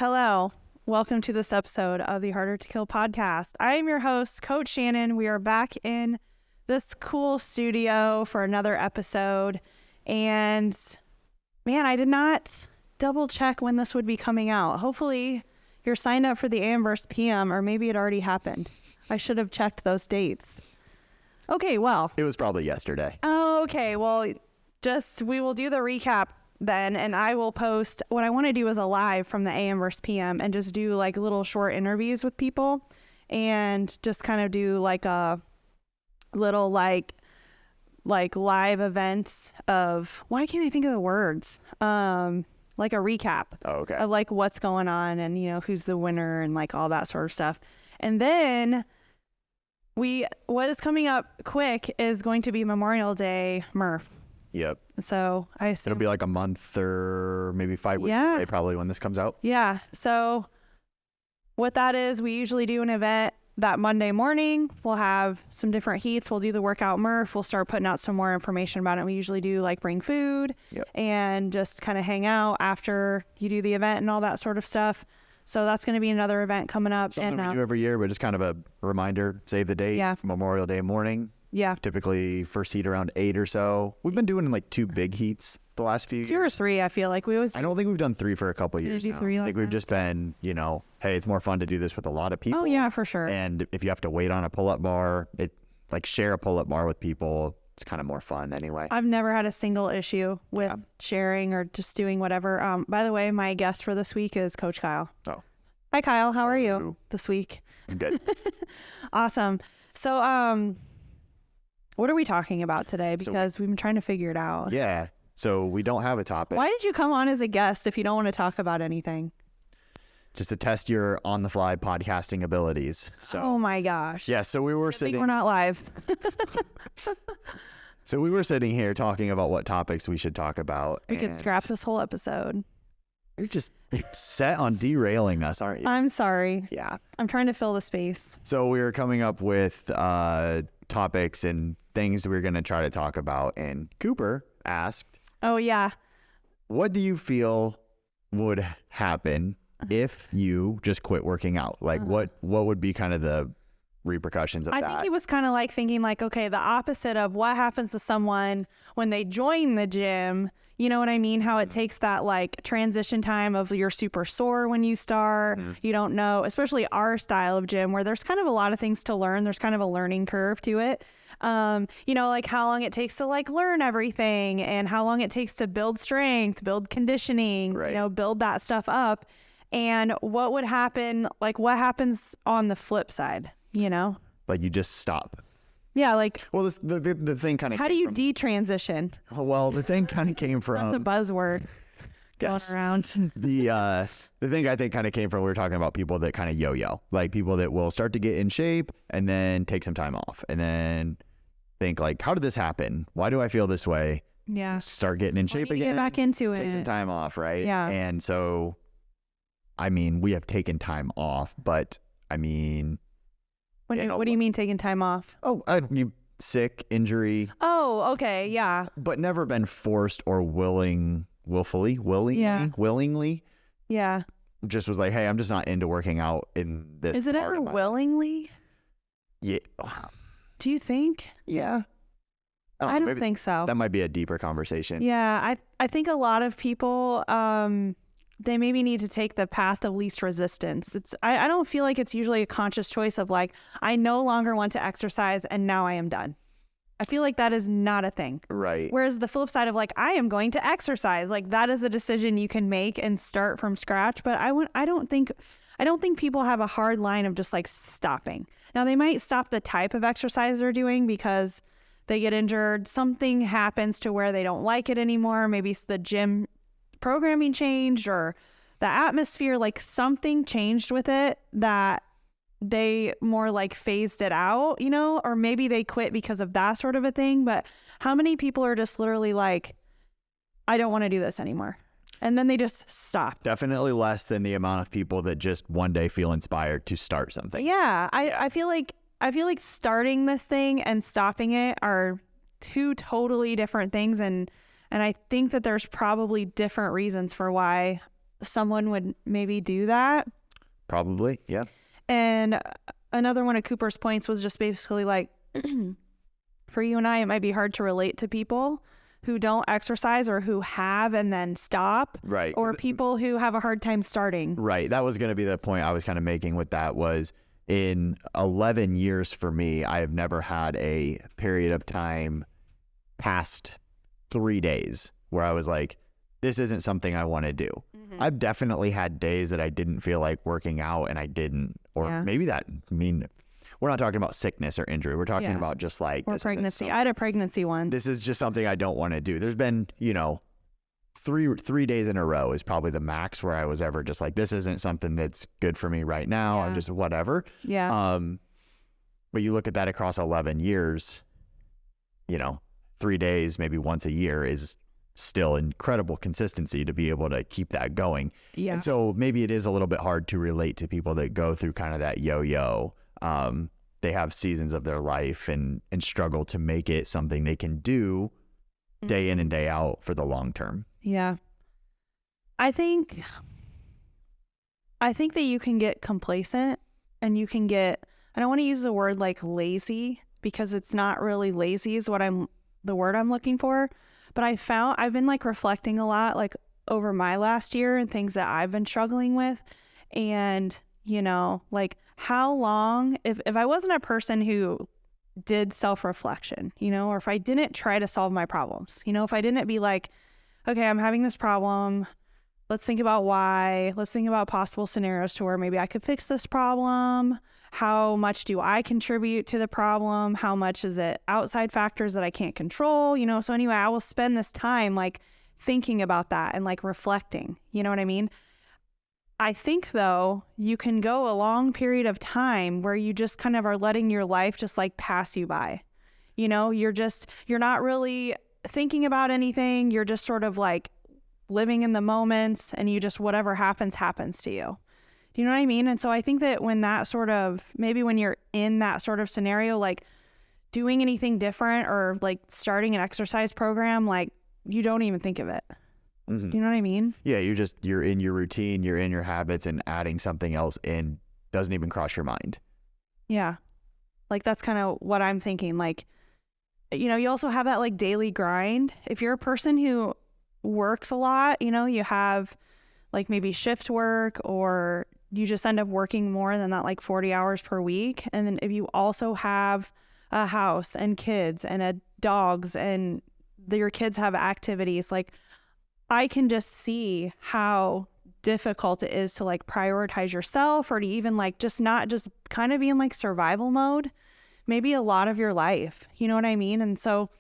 Hello. Welcome to this episode of the Harder to Kill podcast. I am your host, Coach Shannon. We are back in this cool studio for another episode. And man, I did not double check when this would be coming out. Hopefully you're signed up for the AM versus PM, or maybe it already happened. I should have checked those dates. Okay, well. It was probably yesterday. Oh, okay. Well, we will do the recap then, and I will post. What I want to do is a live from the AM versus PM and just do like little short interviews with people and just kind of do like a little like live event of, why can't I think of the words? Like a recap of like what's going on and, you know, who's the winner and like all that sort of stuff. And then what is coming up quick is going to be Memorial Day Murph. Yep. So I assume it'll be like a month or maybe 5 weeks away probably when this comes out. Yeah. So what that is, we usually do an event that Monday morning. We'll have some different heats. We'll do the workout Murph. We'll start putting out some more information about it. We usually do like bring food and just kind of hang out after you do the event and all that sort of stuff. So that's going to be another event coming up. Something we do every year, but just kind of a reminder, save the date, Memorial Day morning. Yeah. Typically first heat around 8 or so. We've been doing like 2 big heats the last few years. 2 or 3, I feel like. I don't think we've done 3 for a couple of years now. I think we've just been, you know, hey, it's more fun to do this with a lot of people. Oh, yeah, for sure. And if you have to wait on a pull-up bar, share a pull-up bar with people. It's kind of more fun anyway. I've never had a single issue with sharing or just doing whatever. By the way, my guest for this week is Coach Kyle. Oh. Hi, Kyle. How are you this week? I'm good. Awesome. So, what are we talking about today? Because we've been trying to figure it out. Yeah. So we don't have a topic. Why did you come on as a guest if you don't want to talk about anything? Just to test your on-the-fly podcasting abilities. So. Oh my gosh. Yeah. So we were I think we're not live. So we were sitting here talking about what topics we should talk about. We could scrap this whole episode. You're just set on derailing us, aren't you? I'm sorry. Yeah. I'm trying to fill the space. So we were coming up with topics and things we were going to try to talk about. And Cooper asked, oh, yeah. What do you feel would happen if you just quit working out? Like what would be kind of the repercussions of that? I think he was kind of like thinking like, okay, the opposite of what happens to someone when they join the gym. You know what I mean? How it takes that like transition time of you're super sore when you start. You don't know, especially our style of gym where there's kind of a lot of things to learn. There's kind of a learning curve to it. You know, like how long it takes to like learn everything and how long it takes to build strength, build conditioning, you know, build that stuff up. And what would happen, like what happens on the flip side, you know? Like you just stop. Yeah, like... Well, the thing kind of... How do you detransition? Well, the thing kind of came from... That's a buzzword going around. The thing I think kind of came from, we were talking about people that kind of yo-yo. Like people that will start to get in shape and then take some time off. And then think like, how did this happen? Why do I feel this way? Yeah. Start getting in shape again. Get back into it. Take some time off, right? Yeah. And so, I mean, we have taken time off, but I mean... What do you mean taking time off? Oh, you sick, injury. Oh, okay, yeah. But never been forced or willingly. Yeah. Just was like, hey, I'm just not into working out in this. Is it ever willingly? Yeah. Do you think? Yeah. I don't think so. That might be a deeper conversation. Yeah, I think a lot of people, they maybe need to take the path of least resistance. I don't feel like it's usually a conscious choice of like, I no longer want to exercise and now I am done. I feel like that is not a thing. Right. Whereas the flip side of like, I am going to exercise, like that is a decision you can make and start from scratch. But I don't think people have a hard line of just like stopping. Now they might stop the type of exercise they're doing because they get injured. Something happens to where they don't like it anymore. Maybe it's the gym programming changed or the atmosphere, like something changed with it that they more like phased it out, you know, or maybe they quit because of that sort of a thing. But how many people are just literally like, I don't want to do this anymore. And then they just stop. Definitely less than the amount of people that just one day feel inspired to start something. Yeah. I feel like starting this thing and stopping it are 2 totally different things. And I think that there's probably different reasons for why someone would maybe do that. Probably. Yeah. And another one of Cooper's points was just basically like, for you and I, it might be hard to relate to people who don't exercise or who have and then stop. Right. Or people who have a hard time starting. Right. That was going to be the point I was kind of making with that was in 11 years for me, I have never had a period of time past 3 days where I was like, this isn't something I want to do. I've definitely had days that I didn't feel like working out and I didn't, or maybe that we're not talking about sickness or injury. We're talking about just like or pregnancy. I had a pregnancy once. This is just something I don't want to do. There's been, three days in a row is probably the max where I was ever just like, this isn't something that's good for me right now. I'm just whatever. Yeah. But you look at that across 11 years, 3 days, maybe once a year is still incredible consistency to be able to keep that going. Yeah. And so maybe it is a little bit hard to relate to people that go through kind of that yo-yo. They have seasons of their life and struggle to make it something they can do day in and day out for the long term. Yeah. I think that you can get complacent and you can get, I don't want to use the word like lazy because it's not really lazy is the word I'm looking for. But I've been like reflecting a lot like over my last year and things that I've been struggling with. And, like how long, if I wasn't a person who did self-reflection, or if I didn't try to solve my problems, if I didn't be like, okay, I'm having this problem. Let's think about why. Let's think about possible scenarios to where maybe I could fix this problem. How much do I contribute to the problem? How much is it outside factors that I can't control? So anyway, I will spend this time like thinking about that and like reflecting. You know what I mean? I think though, you can go a long period of time where you just kind of are letting your life just like pass you by. You're not really thinking about anything. You're just sort of like living in the moments and you just, whatever happens to you. Do you know what I mean? And so I think that when that sort of, maybe when you're in that sort of scenario, like doing anything different or like starting an exercise program, like you don't even think of it. Do you know what I mean? Yeah, you're in your routine, you're in your habits, and adding something else in doesn't even cross your mind. Yeah. Like that's kind of what I'm thinking. Like, you also have that like daily grind. If you're a person who works a lot, you have like maybe shift work or you just end up working more than that like 40 hours per week. And then if you also have a house and kids and dogs and your kids have activities, like I can just see how difficult it is to like prioritize yourself or to even like just not just kind of be in like survival mode, maybe a lot of your life, you know what I mean? And so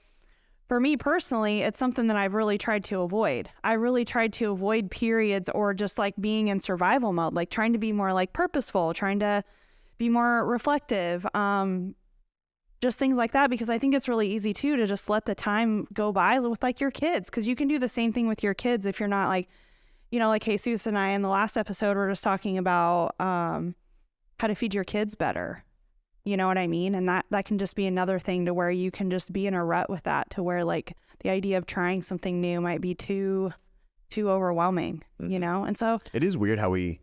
for me personally, it's something that I've really tried to avoid. I really tried to avoid periods or just like being in survival mode, like trying to be more like purposeful, trying to be more reflective, just things like that, because I think it's really easy too to just let the time go by with like your kids, because you can do the same thing with your kids if you're not like, like Jesus and I in the last episode were just talking about how to feed your kids better. You know what I mean? And that can just be another thing to where you can just be in a rut with that, to where like the idea of trying something new might be too overwhelming, And so it is weird how we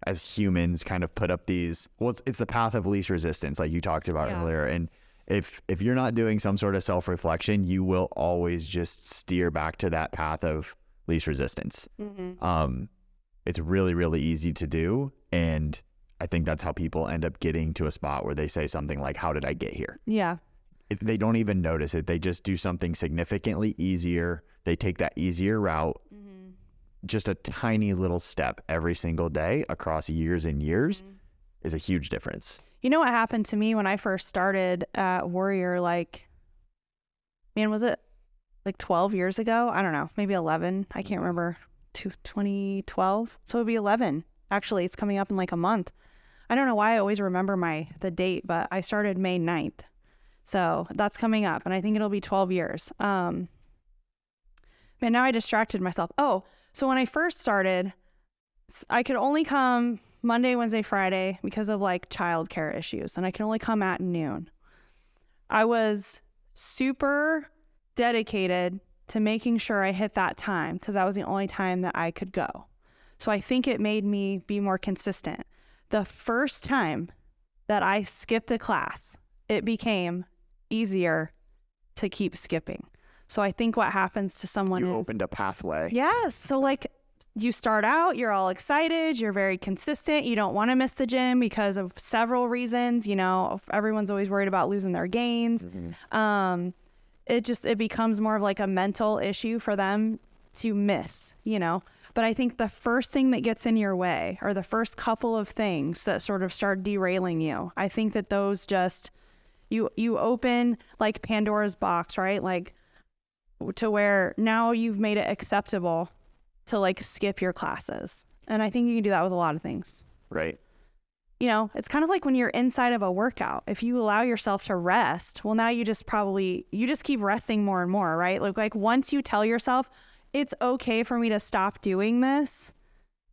as humans kind of put up these, it's the path of least resistance like you talked about earlier. And if you're not doing some sort of self-reflection, you will always just steer back to that path of least resistance. It's really, really easy to do. And I think that's how people end up getting to a spot where they say something like, how did I get here? Yeah. They don't even notice it. They just do something significantly easier. They take that easier route. Just a tiny little step every single day across years and years is a huge difference. You know what happened to me when I first started at Youre, was it like 12 years ago? I don't know, maybe 11. I can't remember. 2012. So it'd be 11. Actually, it's coming up in like a month. I don't know why I always remember the date, but I started May 9th. So that's coming up, and I think it'll be 12 years. Man, now I distracted myself. Oh, so when I first started, I could only come Monday, Wednesday, Friday because of like childcare issues, and I can only come at noon. I was super dedicated to making sure I hit that time because that was the only time that I could go. So I think it made me be more consistent. The first time that I skipped a class, it became easier to keep skipping. So I think what happens to someone You is... opened a pathway. Yes. So like you start out, you're all excited, you're very consistent, you don't want to miss the gym because of several reasons. You know, everyone's always worried about losing their gains. It becomes more of like a mental issue for them to miss, you know. But I think the first thing that gets in your way, or the first couple of things that sort of start derailing you, I think that those just, you open like Pandora's box, right? Like to where now you've made it acceptable to like skip your classes. And I think you can do that with a lot of things. Right. You know, it's kind of like when you're inside of a workout. If you allow yourself to rest, well, now you just keep resting more and more, right? Like once you tell yourself, it's okay for me to stop doing this,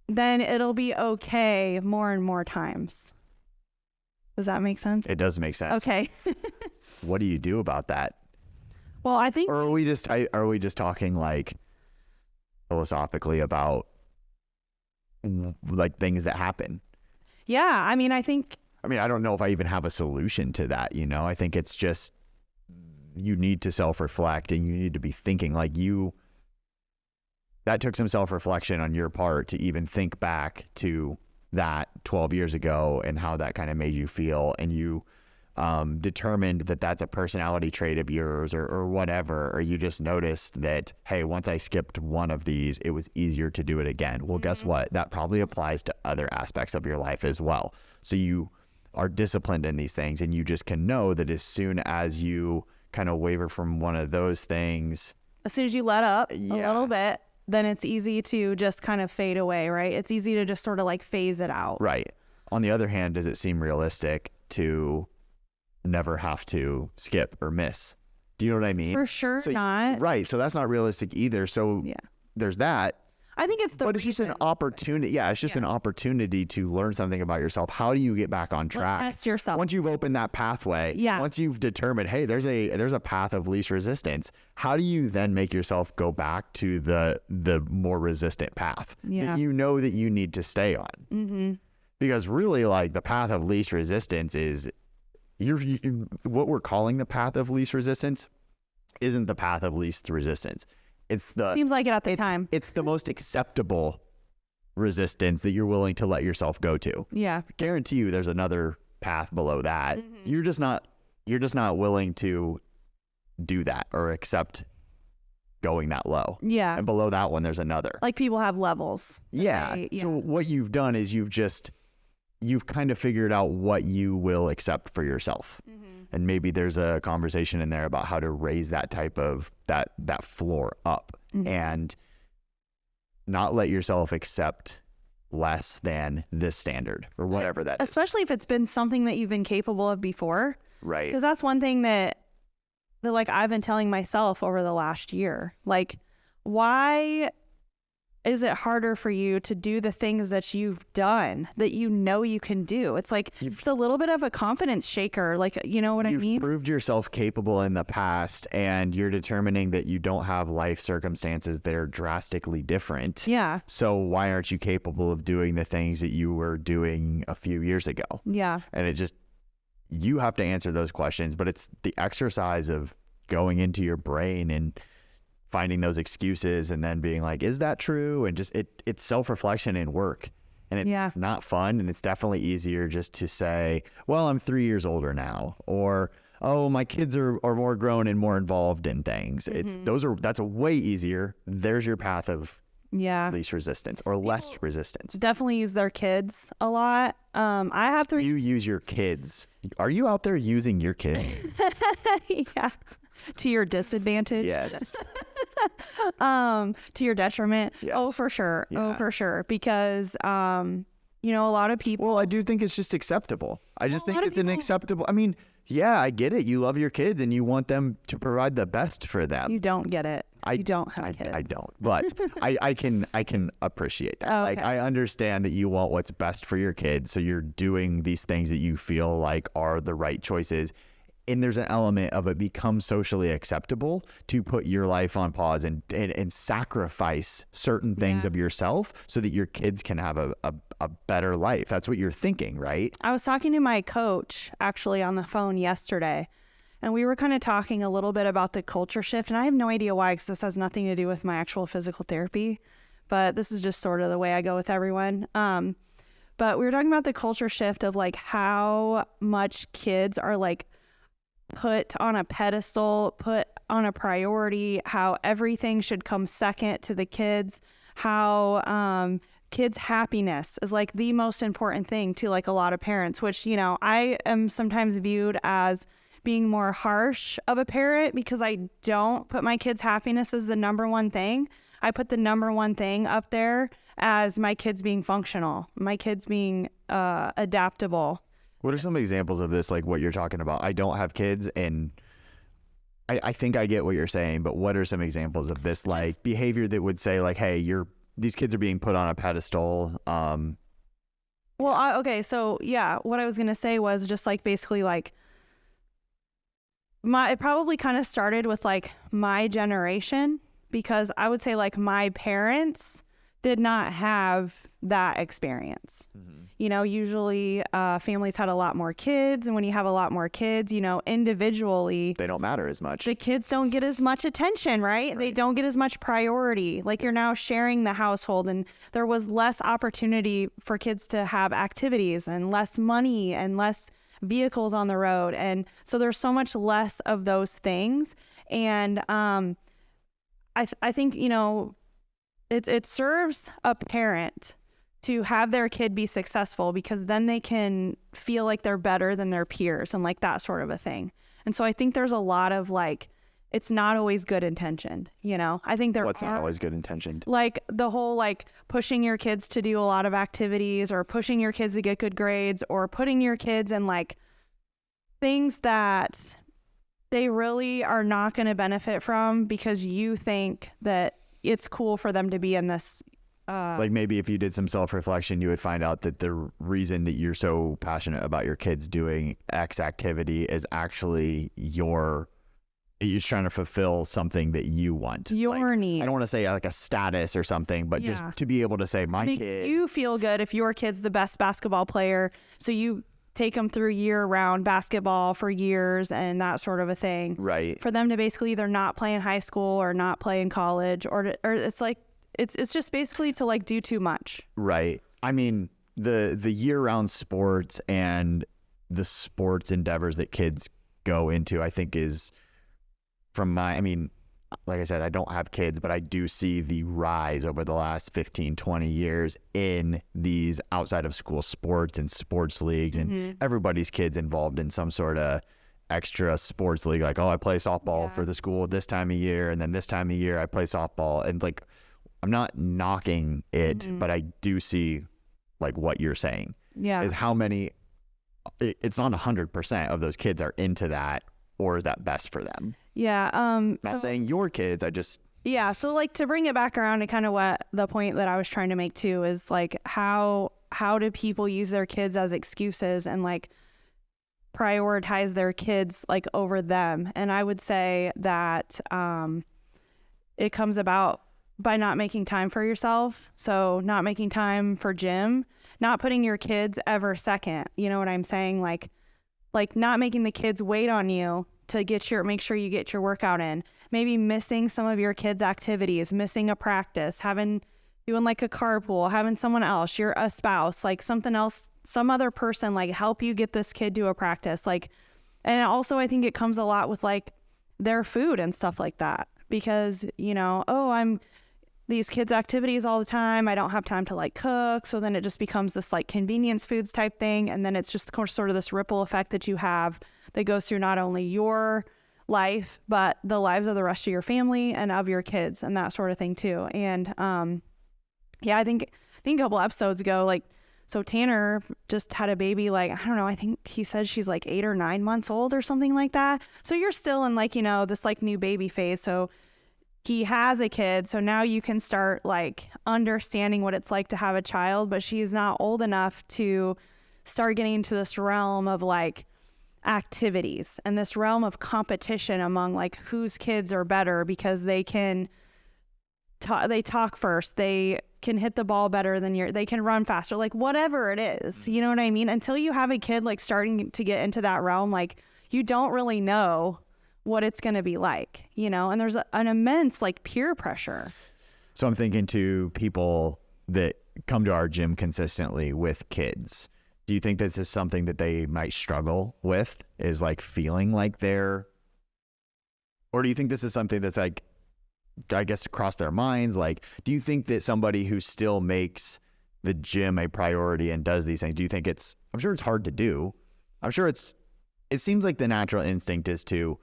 then it'll be okay more and more times. Does that make sense? It does make sense. Okay. What do you do about that? Well, I think... Or are we just talking like philosophically about like things that happen? Yeah, I mean, I don't know if I even have a solution to that, you know? I think it's just, you need to self-reflect and you need to be thinking like that took some self-reflection on your part to even think back to that 12 years ago and how that kind of made you feel. And you determined that that's a personality trait of yours or whatever, or you just noticed that, hey, once I skipped one of these, it was easier to do it again. Well, guess what? That probably applies to other aspects of your life as well. So you are disciplined in these things, and you just can know that as soon as you kind of waver from one of those things, as soon as you let up a little bit, then it's easy to just kind of fade away, right? It's easy to just sort of like phase it out. Right. On the other hand, does it seem realistic to never have to skip or miss? Do you know what I mean? For sure not. Right. So that's not realistic either. So there's that. I think it's But it's just an opportunity. Yeah, it's just an opportunity to learn something about yourself. How do you get back on track? Test yourself. Once you've opened that pathway, once you've determined, hey, there's a path of least resistance, how do you then make yourself go back to the more resistant path that you know that you need to stay on? Mm-hmm. Because really, like, the path of least resistance is what we're calling the path of least resistance isn't the path of least resistance. Seems like it at the time. It's the most acceptable resistance that you're willing to let yourself go to. Yeah. I guarantee you there's another path below that. Mm-hmm. You're just not willing to do that or accept going that low. Yeah. And below that one there's another. Like people have levels. Yeah. So what you've done is you've kind of figured out what you will accept for yourself. Mm-hmm. And maybe there's a conversation in there about how to raise that type of that floor up and not let yourself accept less than this standard or whatever that is. Especially if it's been something that you've been capable of before. Right. Because that's one thing that like I've been telling myself over the last year. Like, why is it harder for you to do the things that you've done that you know you can do? It's like, it's a little bit of a confidence shaker. Like, you know what I mean? You've proved yourself capable in the past, and you're determining that you don't have life circumstances that are drastically different. Yeah. So why aren't you capable of doing the things that you were doing a few years ago? Yeah. And you have to answer those questions, but it's the exercise of going into your brain and finding those excuses and then being like, is that true? And just it's self-reflection and work, and it's not fun. And it's definitely easier just to say, well, I'm 3 years older now, or, oh, my kids are more grown and more involved in things. That's a way easier. There's your path of least resistance or less resistance. Definitely use their kids a lot. I have 3. You use your kids. Are you out there using your kids? Yeah. To your disadvantage. Yes. To your detriment. Yes. Oh, for sure. Yeah. Oh, for sure. Because, a lot of people. Well, I do think it's just acceptable. I just think it's an acceptable. I mean, yeah, I get it. You love your kids and you want them to provide the best for them. You don't get it. You don't have kids. I don't, but I can appreciate that. Oh, okay. Like, I understand that you want what's best for your kids. So you're doing these things that you feel like are the right choices. and there's an element of it becomes socially acceptable to put your life on pause and sacrifice certain things of yourself so that your kids can have a better life. That's what you're thinking, right? I was talking to my coach actually on the phone yesterday, and we were kind of talking a little bit about the culture shift. And I have no idea why, because this has nothing to do with my actual physical therapy, but this is just sort of the way I go with everyone. But we were talking about the culture shift of like how much kids are like put on a pedestal, put on a priority, how everything should come second to the kids, how kids' happiness is like the most important thing to like a lot of parents, which, you know, I am sometimes viewed as being more harsh of a parent because I don't put my kids' happiness as the number one thing. I put the number one thing up there as my kids being functional, my kids being adaptable. What are some examples of this, like what you're talking about? I don't have kids, and I think I get what you're saying, but what are some examples of this, like behavior that would say like, hey, these kids are being put on a pedestal? Okay, so yeah, what I was going to say was just like basically like it probably kind of started with like my generation, because I would say like my parents did not have that experience. You know, usually families had a lot more kids, and when you have a lot more kids, you know, individually, they don't matter as much. The kids don't get as much attention, right? They don't get as much priority. Like you're now sharing the household, and there was less opportunity for kids to have activities and less money and less vehicles on the road. And so there's so much less of those things. And I think, you know, it serves a parent to have their kid be successful, because then they can feel like they're better than their peers and like that sort of a thing. And so I think there's a lot of like, it's not always good intentioned, you know? I think What's not always good intentioned? Like the whole like pushing your kids to do a lot of activities, or pushing your kids to get good grades, or putting your kids in like things that they really are not going to benefit from because you think that it's cool for them to be in this. Like maybe if you did some self-reflection, you would find out that the reason that you're so passionate about your kids doing X activity is actually you're trying to fulfill something that you want. Your need. I don't want to say like a status or something, but just to be able to say my makes kid. You feel good if your kid's the best basketball player, so you take them through year-round basketball for years and that sort of a thing. Right. For them to basically either not play in high school or not play in college, or it's like it's just basically to like do too much. Right. I mean, the year-round sports and the sports endeavors that kids go into, I think is like I said, I don't have kids, but I do see the rise over the last 15, 20 years in these outside of school sports and sports leagues, and everybody's kids involved in some sort of extra sports league. Like, oh, I play softball for the school this time of year, and then this time of year I play softball. And like, I'm not knocking it, but I do see like what you're saying is how many, it's not 100% of those kids are into that, or is that best for them? Yeah. Not saying your kids, Yeah. So like to bring it back around to kind of what the point that I was trying to make too is like how do people use their kids as excuses and like prioritize their kids like over them? And I would say that it comes about by not making time for yourself. So not making time for gym, not putting your kids ever second. You know what I'm saying? Like not making the kids wait on you to make sure you get your workout in, maybe missing some of your kids' activities, missing a practice, doing like a carpool, having someone else, you're a spouse, like something else, some other person like help you get this kid to a practice. Like, and also I think it comes a lot with like their food and stuff like that, because, you know, I'm these kids' activities all the time. I don't have time to like cook. So then it just becomes this like convenience foods type thing. And then it's just sort of this ripple effect that you have that goes through not only your life, but the lives of the rest of your family and of your kids and that sort of thing too. And I think a couple episodes ago, like, so Tanner just had a baby, like, I don't know, I think he said she's like 8 or 9 months old or something like that. So you're still in like, you know, this like new baby phase. So he has a kid. So now you can start like understanding what it's like to have a child, but she's not old enough to start getting into this realm of like, activities and this realm of competition among like whose kids are better because they can they talk first, they can hit the ball better than they can run faster, like whatever it is, you know what I mean? Until you have a kid like starting to get into that realm, like you don't really know what it's going to be like, you know, and there's an immense like peer pressure. So I'm thinking to people that come to our gym consistently with kids. Do you think this is something that they might struggle with, is like feeling like they're, or do you think this is something that's like, I guess, across their minds? Like, do you think that somebody who still makes the gym a priority and does these things, do you think I'm sure it's hard to do. I'm sure it seems like the natural instinct is to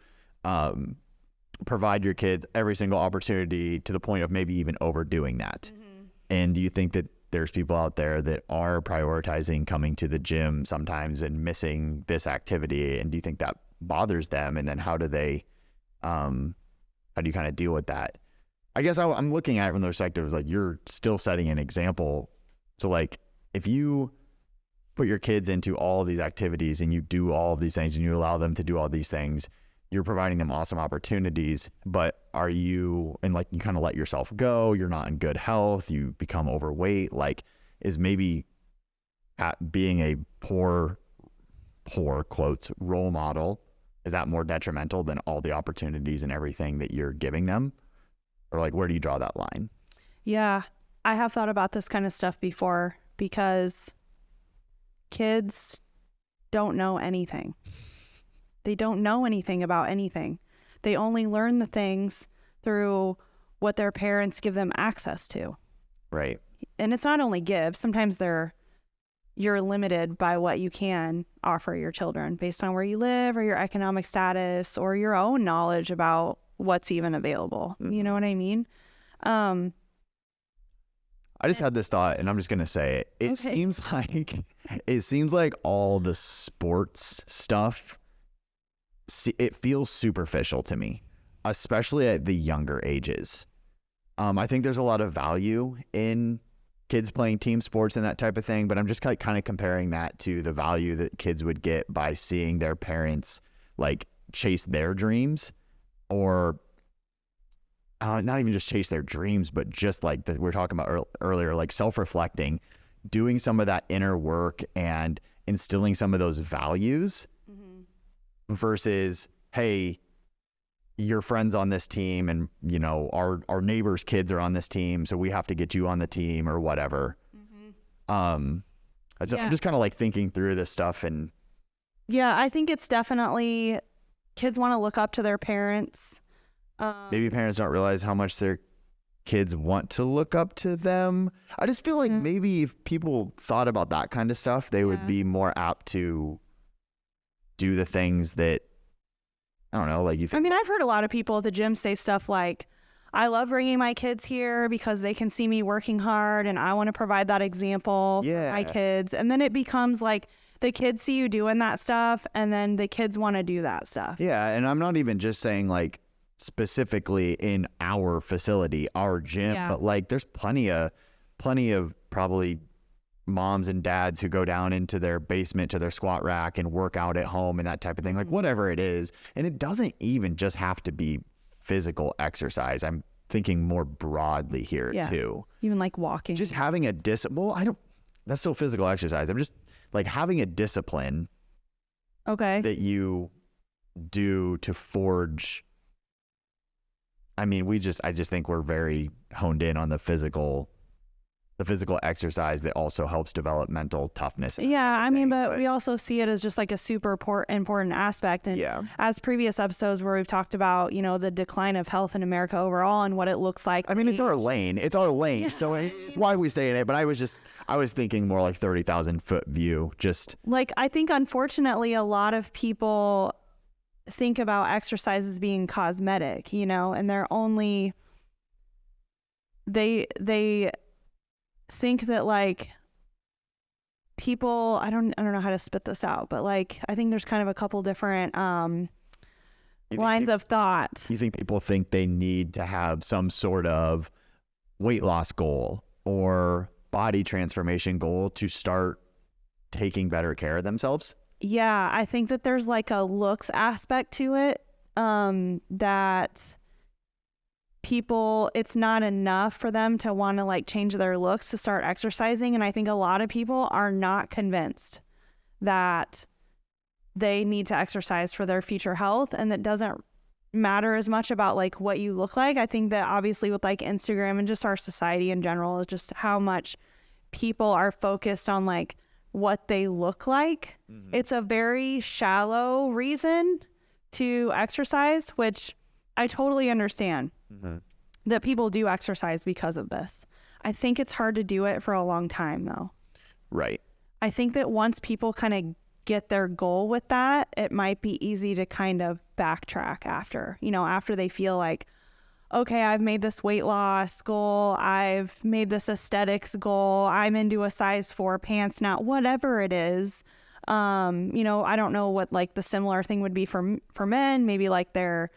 provide your kids every single opportunity to the point of maybe even overdoing that. Mm-hmm. And do you think that there's people out there that are prioritizing coming to the gym sometimes and missing this activity? And do you think that bothers them? And then how do you kind of deal with that? I guess I'm looking at it from the perspective of like, you're still setting an example. So like, if you put your kids into all of these activities and you do all of these things and you allow them to do all these things, you're providing them awesome opportunities, but you kind of let yourself go, you're not in good health, you become overweight, like, is maybe being a poor quotes role model, is that more detrimental than all the opportunities and everything that you're giving them? Or like, where do you draw that line? Yeah, I have thought about this kind of stuff before, because kids don't know anything. They don't know anything about anything. They only learn the things through what their parents give them access to. Right. And it's not only give. Sometimes you're limited by what you can offer your children based on where you live or your economic status or your own knowledge about what's even available. Mm-hmm. You know what I mean? I just had this thought, and I'm just going to say it. It seems like all the sports stuff, it feels superficial to me, especially at the younger ages. I think there's a lot of value in kids playing team sports and that type of thing, but I'm just kind of comparing that to the value that kids would get by seeing their parents like chase their dreams, or not even just chase their dreams, but just like we were talking about earlier, like self-reflecting, doing some of that inner work and instilling some of those values. Mm-hmm. Versus, hey, your friend's on this team and, you know, our neighbor's kids are on this team, so we have to get you on the team or whatever. Mm-hmm. I'm just kind of like thinking through this stuff. And yeah, I think it's definitely, kids want to look up to their parents. Maybe parents don't realize how much their kids want to look up to them. I just feel like maybe if people thought about that kind of stuff, they would be more apt to do the things that, I don't know, like you think. I mean, I've heard a lot of people at the gym say stuff like, I love bringing my kids here because they can see me working hard and I want to provide that example for my kids. And then it becomes like the kids see you doing that stuff and then the kids want to do that stuff. Yeah. And I'm not even just saying like specifically in our facility, our gym, but like there's plenty of probably moms and dads who go down into their basement to their squat rack and work out at home and that type of thing, like whatever it is. And it doesn't even just have to be physical exercise. I'm thinking more broadly here too. Even like walking. Just having a that's still physical exercise. I'm just like having a discipline that you do to forge. I mean, I just think we're very honed in on the physical exercise that also helps develop mental toughness. Yeah, I mean, but we also see it as just like a super important aspect. And as previous episodes where we've talked about, you know, the decline of health in America overall and what it looks like. I mean, it's our lane. Yeah. So it's why we stay in it. But I was thinking more like 30,000 foot view. Just like, I think unfortunately a lot of people think about exercise as being cosmetic, you know, and they think that like people, I don't know how to spit this out, but like I think there's kind of a couple different lines of thought. You think people think they need to have some sort of weight loss goal or body transformation goal to start taking better care of themselves? Yeah, I think that there's like a looks aspect to it, that people, it's not enough for them to want to like change their looks to start exercising. And I think a lot of people are not convinced that they need to exercise for their future health, and that doesn't matter as much about like what you look like. I think that obviously with like Instagram and just our society in general, just how much people are focused on like what they look like. Mm-hmm. It's a very shallow reason to exercise, which I totally understand. Mm-hmm. That people do exercise because of this. I think it's hard to do it for a long time though. Right. I think that once people kind of get their goal with that, it might be easy to kind of backtrack after they feel like, okay, I've made this weight loss goal, I've made this aesthetics goal, I'm into a size 4 pants now, whatever it is. I don't know what like the similar thing would be for men, maybe like their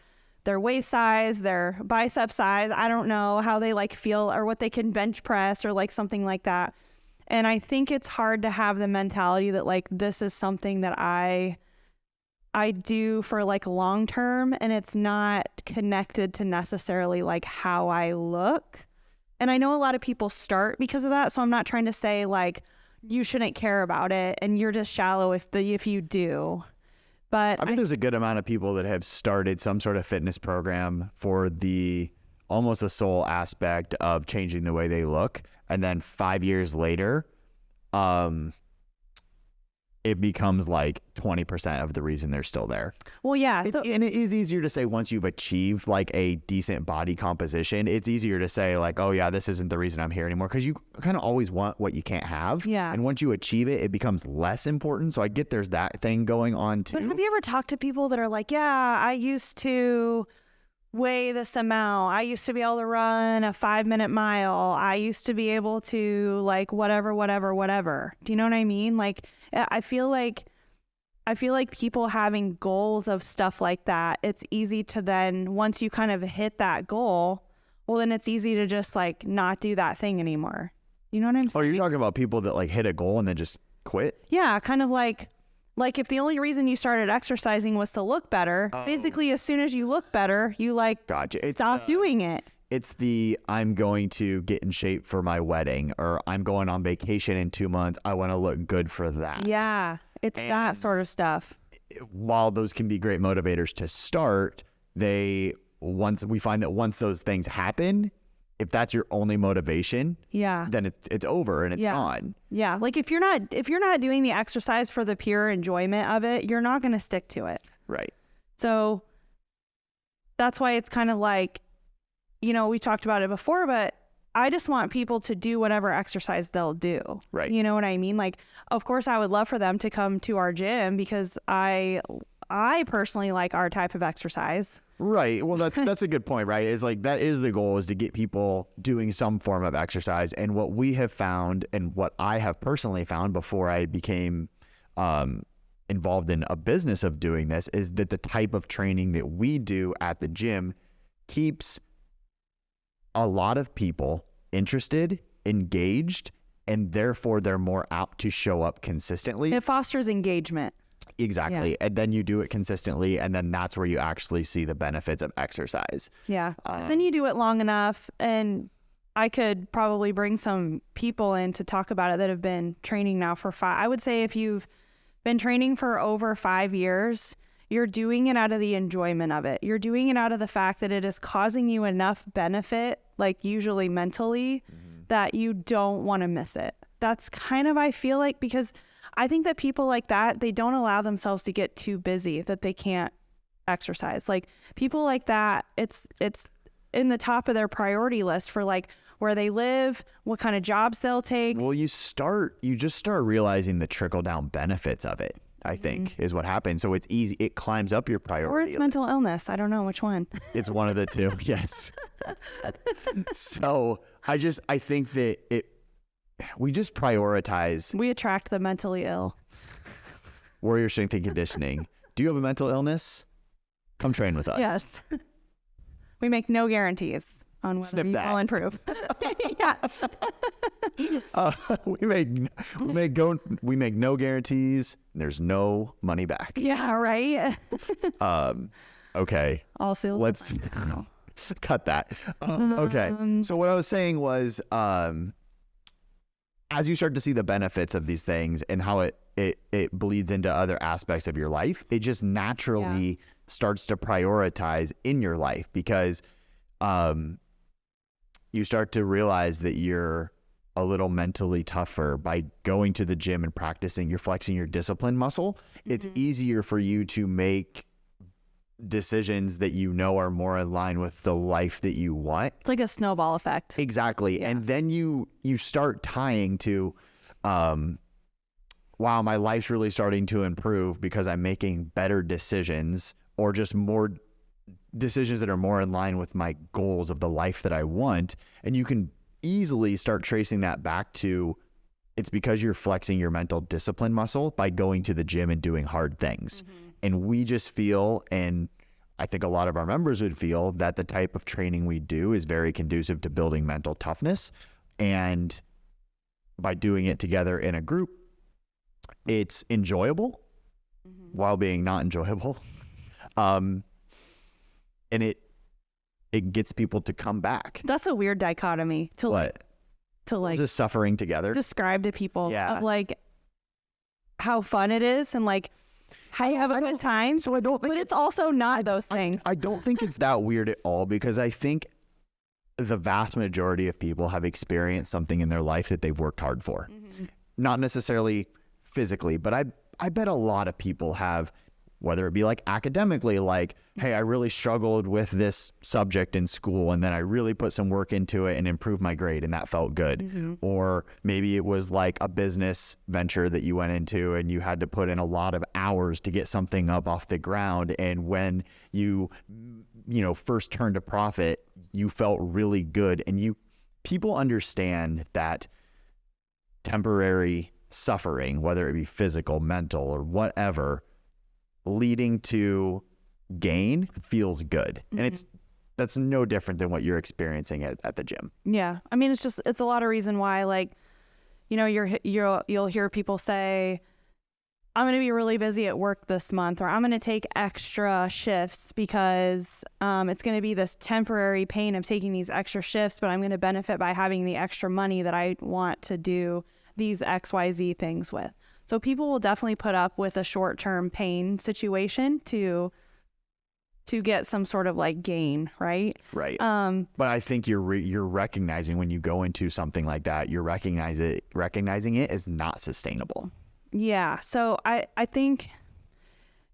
waist size, their bicep size. I don't know how they like feel or what they can bench press or like something like that. And I think it's hard to have the mentality that like this is something that I do for like long term, and it's not connected to necessarily like how I look. And I know a lot of people start because of that, so I'm not trying to say like you shouldn't care about it and you're just shallow if you do. But I think there's a good amount of people that have started some sort of fitness program for almost the sole aspect of changing the way they look, and then 5 years later, it becomes like 20% of the reason they're still there. Well, yeah. And it is easier to say once you've achieved like a decent body composition, it's easier to say like, oh yeah, this isn't the reason I'm here anymore. Because you kind of always want what you can't have. Yeah. And once you achieve it, it becomes less important. So I get there's that thing going on too. But have you ever talked to people that are like, yeah, I used to weigh this amount. I used to be able to run a 5-minute mile. I used to be able to like whatever. Do you know what I mean? Like, I feel like people having goals of stuff like that, it's easy to then, once you kind of hit that goal, well, then it's easy to just like not do that thing anymore. You know what I'm saying? Oh, you're talking about people that like hit a goal and then just quit? Yeah, kind of like if the only reason you started exercising was to look better, basically as soon as you look better, you like stop doing it. It's I'm going to get in shape for my wedding, or I'm going on vacation in 2 months. I want to look good for that. Yeah, it's that sort of stuff. While those can be great motivators to start, once those things happen, if that's your only motivation, then it's over and it's gone. Yeah, like if you're not doing the exercise for the pure enjoyment of it, you're not going to stick to it. Right. So that's why it's kind of like, we talked about it before, but I just want people to do whatever exercise they'll do. Right. You know what I mean? Like, of course, I would love for them to come to our gym because I personally like our type of exercise. Right. Well, that's a good point, right? Is like that is the goal, is to get people doing some form of exercise. And what we have found, and what I have personally found before I became involved in a business of doing this, is that the type of training that we do at the gym keeps a lot of people interested, engaged, and therefore they're more apt to show up consistently. It fosters engagement. Exactly. Yeah. And then you do it consistently, and then that's where you actually see the benefits of exercise. Yeah. Then you do it long enough, and I could probably bring some people in to talk about it that have been training now for I would say if you've been training for over 5 years, you're doing it out of the enjoyment of it. You're doing it out of the fact that it is causing you enough benefit, like usually mentally, that you don't want to miss it. That's kind of, I feel like, because I think that people like that, they don't allow themselves to get too busy that they can't exercise. Like people like that, it's in the top of their priority list for like where they live, what kind of jobs they'll take. Well, you just start realizing the trickle down benefits of it, I think, is what happens. So it's easy. It climbs up your priority Or it's list. mental illness. I don't know which one. It's one of the two. Yes. So I think that we just prioritize. We attract the mentally ill. Warrior Strength and Conditioning. Do you have a mental illness? Come train with us. Yes. We make no guarantees on whether you will improve. Yes. We make no guarantees. There's no money back. Yeah, right. Okay. All sales. Let's cut that. Okay. So what I was saying was, as you start to see the benefits of these things and how it bleeds into other aspects of your life, it just naturally starts to prioritize in your life, because you start to realize that you're a little mentally tougher by going to the gym and practicing. You're flexing your discipline muscle. It's easier for you to make decisions that you know are more in line with the life that you want. It's like a snowball effect. Exactly. Yeah. And then you start tying to, wow, my life's really starting to improve because I'm making better decisions, or just more decisions that are more in line with my goals of the life that I want. And you can easily start tracing that back to, it's because you're flexing your mental discipline muscle by going to the gym and doing hard things. And we just feel, and I think a lot of our members would feel, that the type of training we do is very conducive to building mental toughness. And by doing it together in a group, it's enjoyable while being not enjoyable. And it gets people to come back. That's a weird dichotomy to what? To like just suffering together. Describe to people of like how fun it is and like how you have a good time. So I don't think, but it's also not those things. I don't think it's that weird at all, because I think the vast majority of people have experienced something in their life that they've worked hard for. Not necessarily physically, but I bet a lot of people have, whether it be like academically, like, hey, I really struggled with this subject in school, and then I really put some work into it and improved my grade, and that felt good. Or maybe it was like a business venture that you went into and you had to put in a lot of hours to get something up off the ground. And when you first turned a profit, you felt really good. And people understand that temporary suffering, whether it be physical, mental, or whatever, leading to gain feels good. And that's no different than what you're experiencing at the gym. Yeah. I mean, it's a lot of reason why, like, you'll hear people say, I'm going to be really busy at work this month, or I'm going to take extra shifts because it's going to be this temporary pain of taking these extra shifts, but I'm going to benefit by having the extra money that I want to do these XYZ things with. So people will definitely put up with a short-term pain situation to get some sort of like gain, right? Right. But I think you're recognizing, when you go into something like that, you're recognizing it as not sustainable. Yeah. So I think,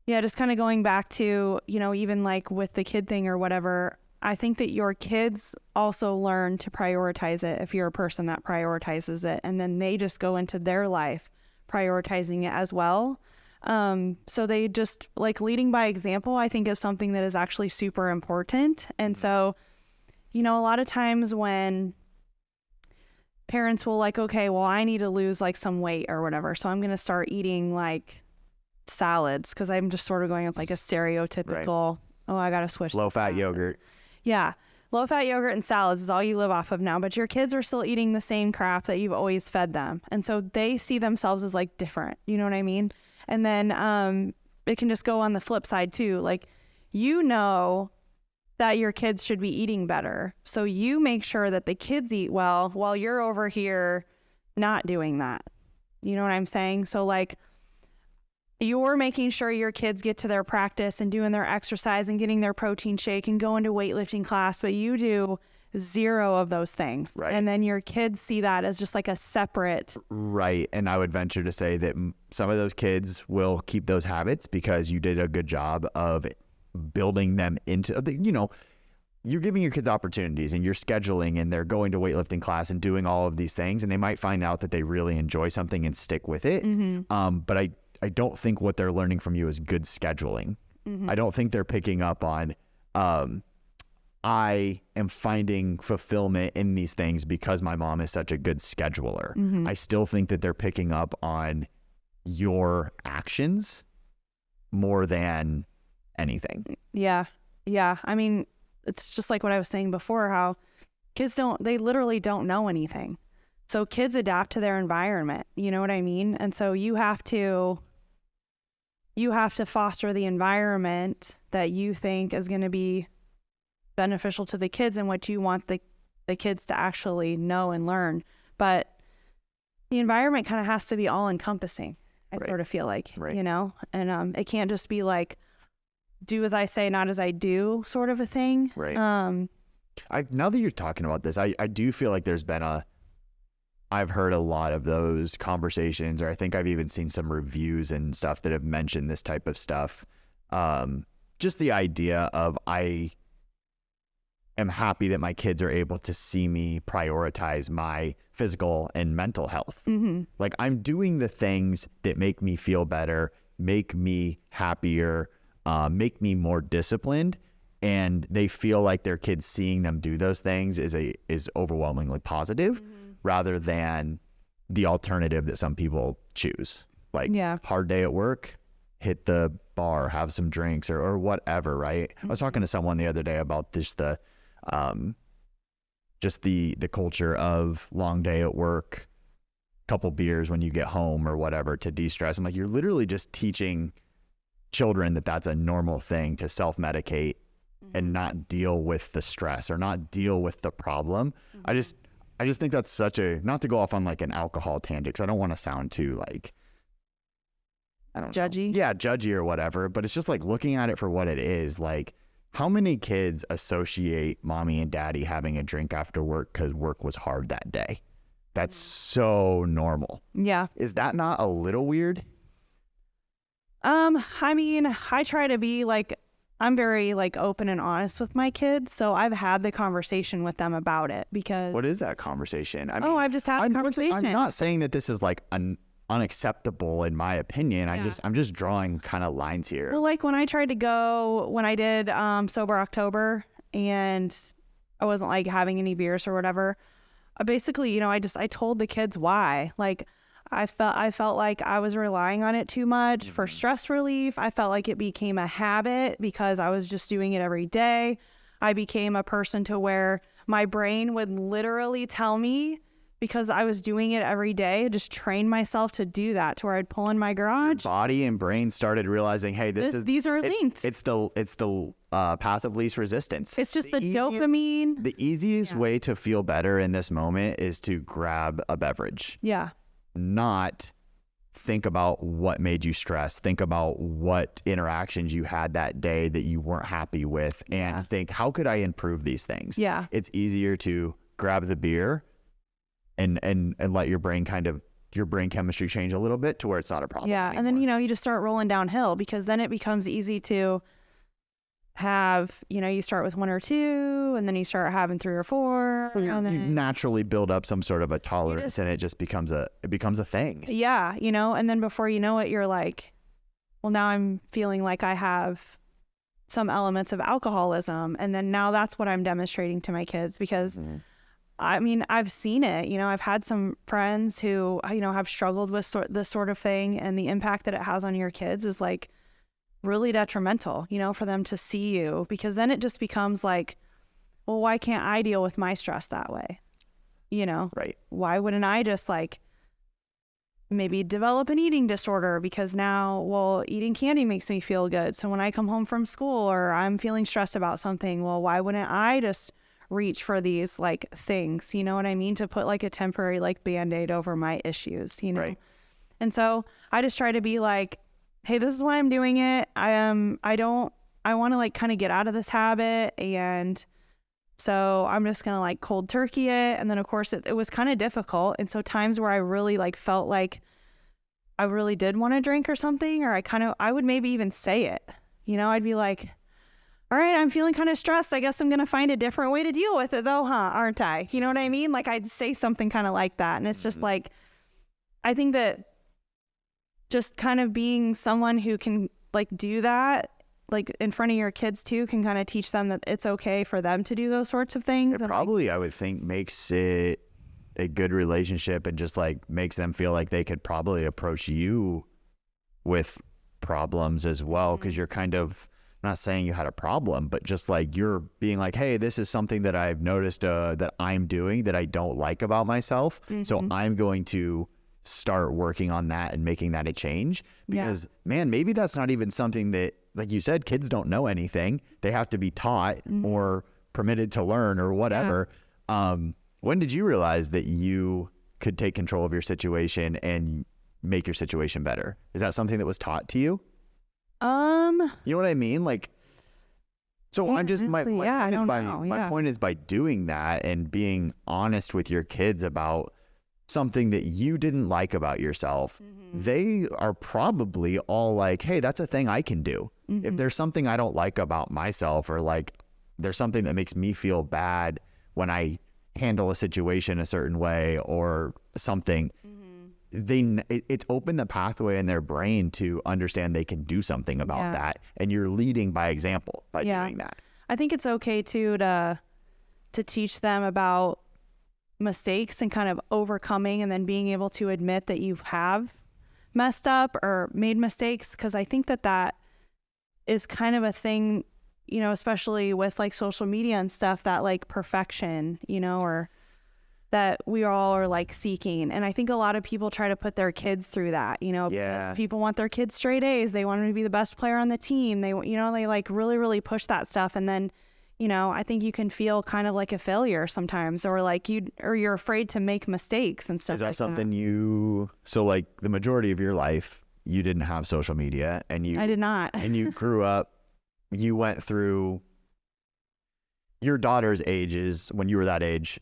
just kind of going back to, even like with the kid thing or whatever, I think that your kids also learn to prioritize it if you're a person that prioritizes it, and then they just go into their life prioritizing it as well. So they just, like, leading by example, I think, is something that is actually super important. And so, a lot of times when parents will like, okay, well, I need to lose like some weight or whatever, so I'm going to start eating like salads, because I'm just sort of going with like a stereotypical, I got to switch. Low-fat yogurt. Yeah. Low-fat yogurt and salads is all you live off of now, but your kids are still eating the same crap that you've always fed them. And so they see themselves as like different. You know what I mean? And then it can just go on the flip side too. Like, that your kids should be eating better. So you make sure that the kids eat well while you're over here not doing that. You know what I'm saying? So like, you're making sure your kids get to their practice and doing their exercise and getting their protein shake and going to weightlifting class, but you do zero of those things. Right. And then your kids see that as just like a separate. Right. And I would venture to say that some of those kids will keep those habits because you did a good job of building them into, you're giving your kids opportunities and you're scheduling, and they're going to weightlifting class and doing all of these things, and they might find out that they really enjoy something and stick with it. But I don't think what they're learning from you is good scheduling. I don't think they're picking up on, I am finding fulfillment in these things because my mom is such a good scheduler. I still think that they're picking up on your actions more than anything. Yeah. I mean, it's just like what I was saying before, how kids they literally don't know anything. So kids adapt to their environment, you know what I mean? And so you have to foster the environment that you think is going to be beneficial to the kids and what you want the kids to actually know and learn. But the environment kind of has to be all encompassing. I sort of feel like, you know, and it can't just be like, do as I say, not as I do sort of a thing. Right. Now that you're talking about this, I do feel like there's been I've heard a lot of those conversations, or I think I've even seen some reviews and stuff that have mentioned this type of stuff. Just the idea of I am happy that my kids are able to see me prioritize my physical and mental health. Mm-hmm. Like I'm doing the things that make me feel better, make me happier, make me more disciplined. And they feel like their kids seeing them do those things is overwhelmingly positive, rather than the alternative that some people choose. Like hard day at work, hit the bar, have some drinks or whatever, right? I was talking to someone the other day about this, the culture of long day at work, couple beers when you get home or whatever to de-stress. I'm like, you're literally just teaching children that that's a normal thing to self-medicate and not deal with the stress or not deal with the problem. I just think that's such a, not to go off on like an alcohol tangent, because I don't want to sound too like, I don't know. Judgy. Yeah, judgy or whatever. But it's just like looking at it for what it is. Like, how many kids associate mommy and daddy having a drink after work because work was hard that day? That's so normal. Yeah. Is that not a little weird? I mean, I try to be like, I'm very like open and honest with my kids. So I've had the conversation with them about it because. What is that conversation? I mean, I've just had the conversation. I'm not saying that this is like unacceptable in my opinion. I'm just drawing kind of lines here. Well, like when I did Sober October and I wasn't like having any beers or whatever, basically, you know, I told the kids why. Like I felt like I was relying on it too much for stress relief. I felt like it became a habit because I was just doing it every day. I became a person to where my brain would literally tell me, because I was doing it every day, just train myself to do that, to where I'd pull in my garage. Your body and brain started realizing, hey, these are linked. It's the path of least resistance. It's just the dopamine. The easiest way to feel better in this moment is to grab a beverage. Yeah. Not think about what made you stress. Think about what interactions you had that day that you weren't happy with, and think, how could I improve these things? Yeah. It's easier to grab the beer and let your brain chemistry change a little bit to where it's not a problem anymore. And then, you know, you just start rolling downhill, because then it becomes easy to have, you know, you start with 1 or 2 and then you start having 3 or 4. And then you naturally build up some sort of a tolerance, and it just becomes a thing. Yeah. You know, and then before you know it, you're like, well, now I'm feeling like I have some elements of alcoholism. And then now that's what I'm demonstrating to my kids, because I mean, I've seen it. You know, I've had some friends who, you know, have struggled with this sort of thing, and the impact that it has on your kids is like really detrimental, you know, for them to see you, because then it just becomes like, well, why can't I deal with my stress that way? You know, right? Why wouldn't I just like maybe develop an eating disorder because now, well, eating candy makes me feel good. So when I come home from school or I'm feeling stressed about something, well, why wouldn't I just reach for these like things, you know what I mean? To put like a temporary like Band-Aid over my issues, you know? Right. And so I just try to be like, hey, this is why I'm doing it. I want to like kind of get out of this habit. And so I'm just going to like cold turkey it. And then of course it was kind of difficult. And so times where I really like felt like I really did want to drink or something, or I would maybe even say it, you know, I'd be like, all right, I'm feeling kind of stressed. I guess I'm going to find a different way to deal with it though, huh? Aren't I? You know what I mean? Like I'd say something kind of like that. And it's just like, I think that just kind of being someone who can like do that, like in front of your kids too, can kind of teach them that it's okay for them to do those sorts of things. It probably, I would think, makes it a good relationship, and just like makes them feel like they could probably approach you with problems as well. Cause you're kind of I'm not saying you had a problem, but just like you're being like, hey, this is something that I've noticed that I'm doing that I don't like about myself. So I'm going to start working on that and making that a change. Because man, maybe that's not even something that, like you said, kids don't know anything. They have to be taught or permitted to learn or whatever. When did you realize that you could take control of your situation and make your situation better? Is that something that was taught to you? You know what I mean? Like, so I'm just, my point is by doing that and being honest with your kids about something that you didn't like about yourself, they are probably all like, hey, that's a thing I can do. If there's something I don't like about myself, or like there's something that makes me feel bad when I handle a situation a certain way or something, it's opened the pathway in their brain to understand they can do something about that. And you're leading by example by doing that. I think it's okay too to teach them about mistakes and kind of overcoming and then being able to admit that you have messed up or made mistakes. Cause I think that is kind of a thing, you know, especially with like social media and stuff, that like perfection, you know, or that we all are like seeking. And I think a lot of people try to put their kids through that, you know, because people want their kids straight A's. They want them to be the best player on the team. They, you know, they like really, really push that stuff. And then, you know, I think you can feel kind of like a failure sometimes, or like you're afraid to make mistakes and stuff. Is that something so like the majority of your life, you didn't have social media I did not. And you grew up, you went through your daughter's ages when you were that age.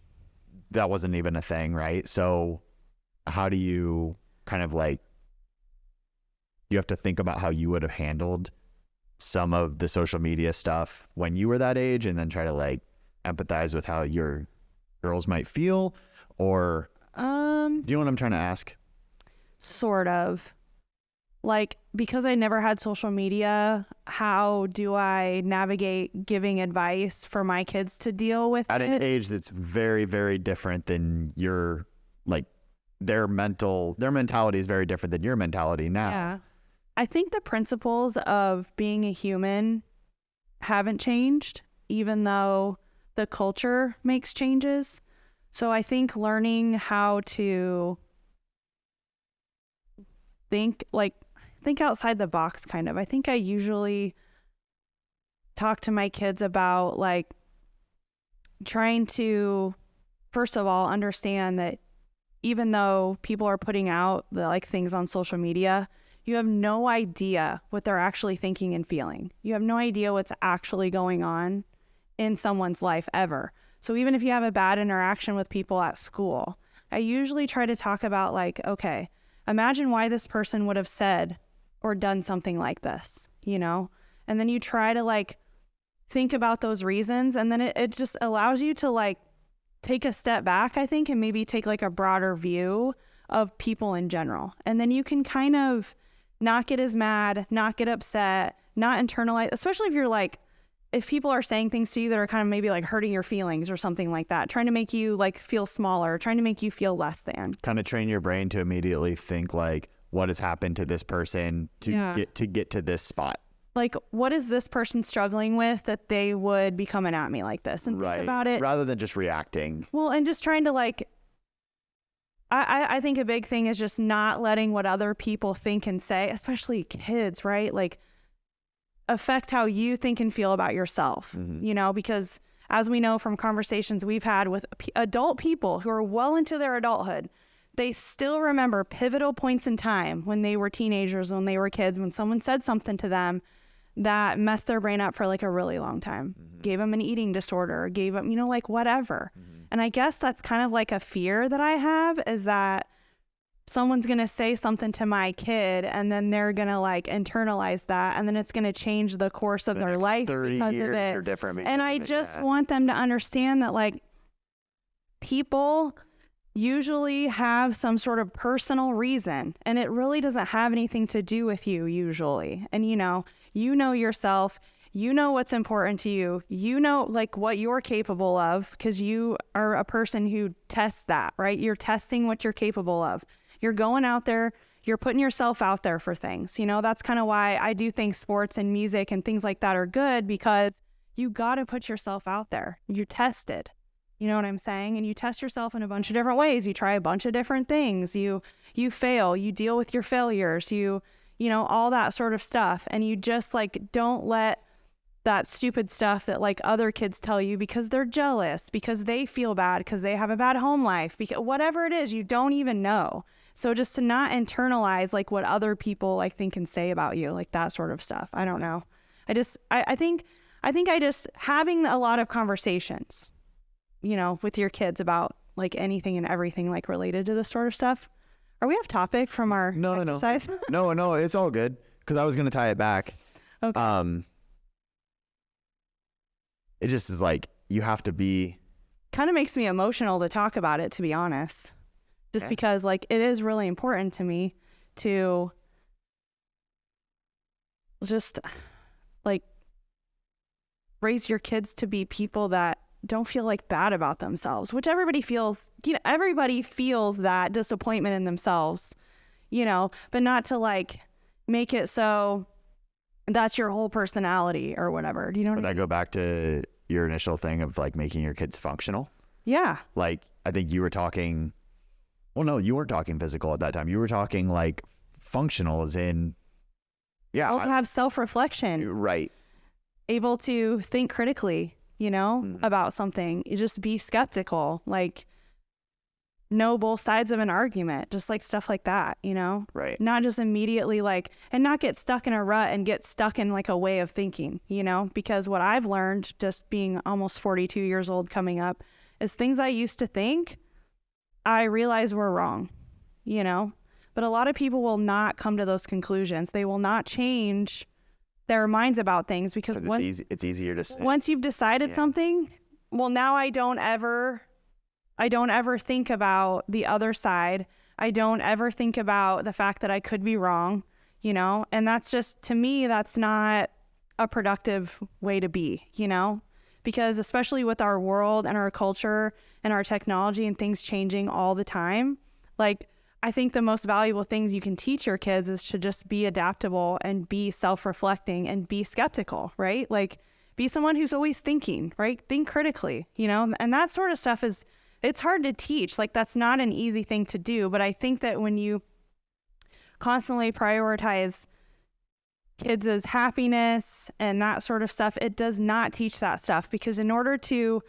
That wasn't even a thing, right? So how do you kind of like, you have to think about how you would have handled some of the social media stuff when you were that age, and then try to like empathize with how your girls might feel, or do you know what I'm trying to ask? Sort of. Like, because I never had social media, how do I navigate giving advice for my kids to deal with at an age that's very, very different than your, like, their mentality is very different than your mentality now. Yeah. I think the principles of being a human haven't changed, even though the culture makes changes. So I think learning how to think outside the box, kind of. I think I usually talk to my kids about like trying to, first of all, understand that even though people are putting out the like things on social media, you have no idea what they're actually thinking and feeling. You have no idea what's actually going on in someone's life ever. So even if you have a bad interaction with people at school, I usually try to talk about like, okay, imagine why this person would have said or done something like this, you know? And then you try to like think about those reasons, and then it just allows you to like take a step back, I think, and maybe take like a broader view of people in general. And then you can kind of not get as mad, not get upset, not internalize, especially if you're like, if people are saying things to you that are kind of maybe like hurting your feelings or something like that, trying to make you like feel smaller, trying to make you feel less than. Kind of train your brain to immediately think like, what has happened to this person to get to this spot? Like, what is this person struggling with that they would be coming at me like this? And think about it. Rather than just reacting. Well, and just trying to like, I think a big thing is just not letting what other people think and say, especially kids, right? Like, affect how you think and feel about yourself, you know, because as we know from conversations we've had with adult people who are well into their adulthood, they still remember pivotal points in time when they were teenagers, when they were kids, when someone said something to them that messed their brain up for like a really long time, gave them an eating disorder, gave them, you know, like whatever. And I guess that's kind of like a fear that I have, is that someone's going to say something to my kid and then they're going to like internalize that, and then it's going to change the course of their life 30 because years of it. Or different and I just want them to understand that like people usually have some sort of personal reason, and it really doesn't have anything to do with you usually. And you know yourself, you know what's important to you, you know like what you're capable of, because you are a person who tests that, right? You're testing what you're capable of. You're going out there, you're putting yourself out there for things. You know, that's kind of why I do think sports and music and things like that are good, because you got to put yourself out there. You're tested. You know what I'm saying? And you test yourself in a bunch of different ways. You try a bunch of different things. You fail. You deal with your failures. You know, all that sort of stuff. And you just like don't let that stupid stuff that like other kids tell you because they're jealous, because they feel bad, because they have a bad home life, because whatever it is, you don't even know. So just to not internalize like what other people like think and say about you, like that sort of stuff. I don't know. I think I just having a lot of conversations, you know, with your kids about like anything and everything like related to this sort of stuff. Are we off topic from our exercise? No, it's all good. Because I was going to tie it back. Okay. It just is like, you have to be. Kind of makes me emotional to talk about it, to be honest. Just because like it is really important to me to just like raise your kids to be people that don't feel like bad about themselves, which everybody feels, you know, everybody feels that disappointment in themselves, you know, but not to like make it so that's your whole personality or whatever. Do you know what I mean? Would that go back to your initial thing of like making your kids functional? Yeah. Like, I think you were talking, well, no, you weren't talking physical at that time. You were talking like functional as in, able to have self-reflection. Right. Able to think critically, you know, about something. You just be skeptical, like know both sides of an argument, just like stuff like that, you know? Right. Not just immediately like, and not get stuck in a rut and get stuck in like a way of thinking, you know? Because what I've learned just being almost 42 years old coming up is things I used to think, I realize were wrong, you know? But a lot of people will not come to those conclusions. They will not change their minds about things because it's easier to say. Once you've decided something, well, now I don't ever think about the other side. I don't ever think about the fact that I could be wrong, you know? And that's just, to me, that's not a productive way to be, you know? Because especially with our world and our culture and our technology and things changing all the time, like, I think the most valuable things you can teach your kids is to just be adaptable and be self-reflecting and be skeptical, right? Like, be someone who's always thinking, right? Think critically, you know? And that sort of stuff it's hard to teach. Like, that's not an easy thing to do. But I think that when you constantly prioritize kids' happiness and that sort of stuff, it does not teach that stuff, because in order to